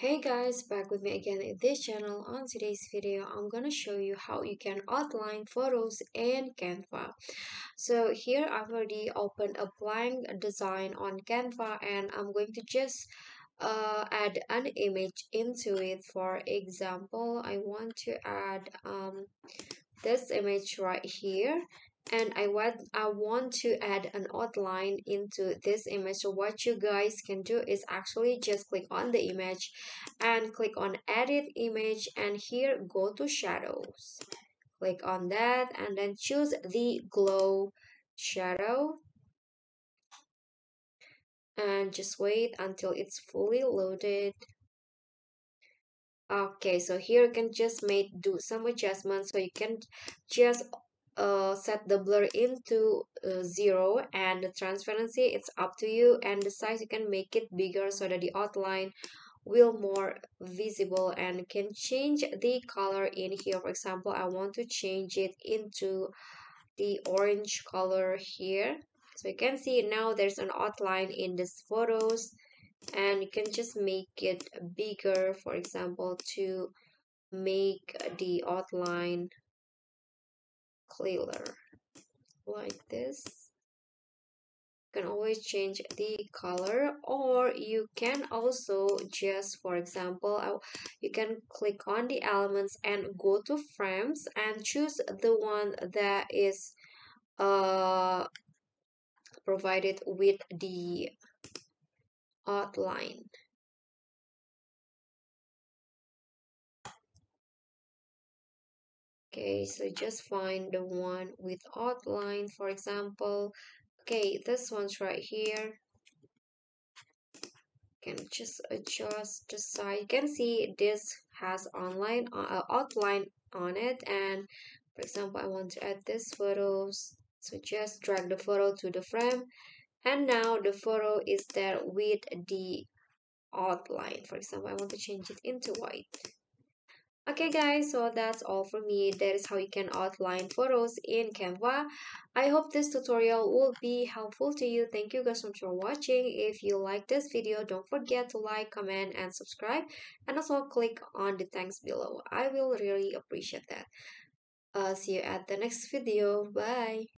Hey guys, back with me again in this channel. On today's video, I'm gonna show you how you can outline photos in Canva. So here I've already opened a blank design on Canva and I'm going to just add an image into it. For example, I want to add this image right here, and I want to add an outline into this image. So what you guys can do is actually just click on the image and click on edit image, and here go to shadows, click on that and then choose the glow shadow and just wait until it's fully loaded. Okay, so here you can just do some adjustments. So you can just set the blur into 0, and the transparency, it's up to you, and the size you can make it bigger so that the outline will more visible, and can change the color in here. For example, I want to change it into the orange color here. So you can see now there's an outline in these photos, and you can just make it bigger, for example, to make the outline clearer like this. You can always change the color, or you can also just, for example, you can click on the elements and go to frames and choose the one that is provided with the outline. Okay, so just find the one with outline, for example. Okay, this one's right here. Can just adjust the size. You can see this has online outline on it, and for example, I want to add this photos. So just drag the photo to the frame, and now the photo is there with the outline. For example, I want to change it into white. Okay guys, so that's all for me. That is how you can outline photos in Canva. I hope this tutorial will be helpful to you. Thank you guys so much for watching. If you like this video, don't forget to like, comment, and subscribe. And also click on the thanks below. I will really appreciate that. See you at the next video. Bye.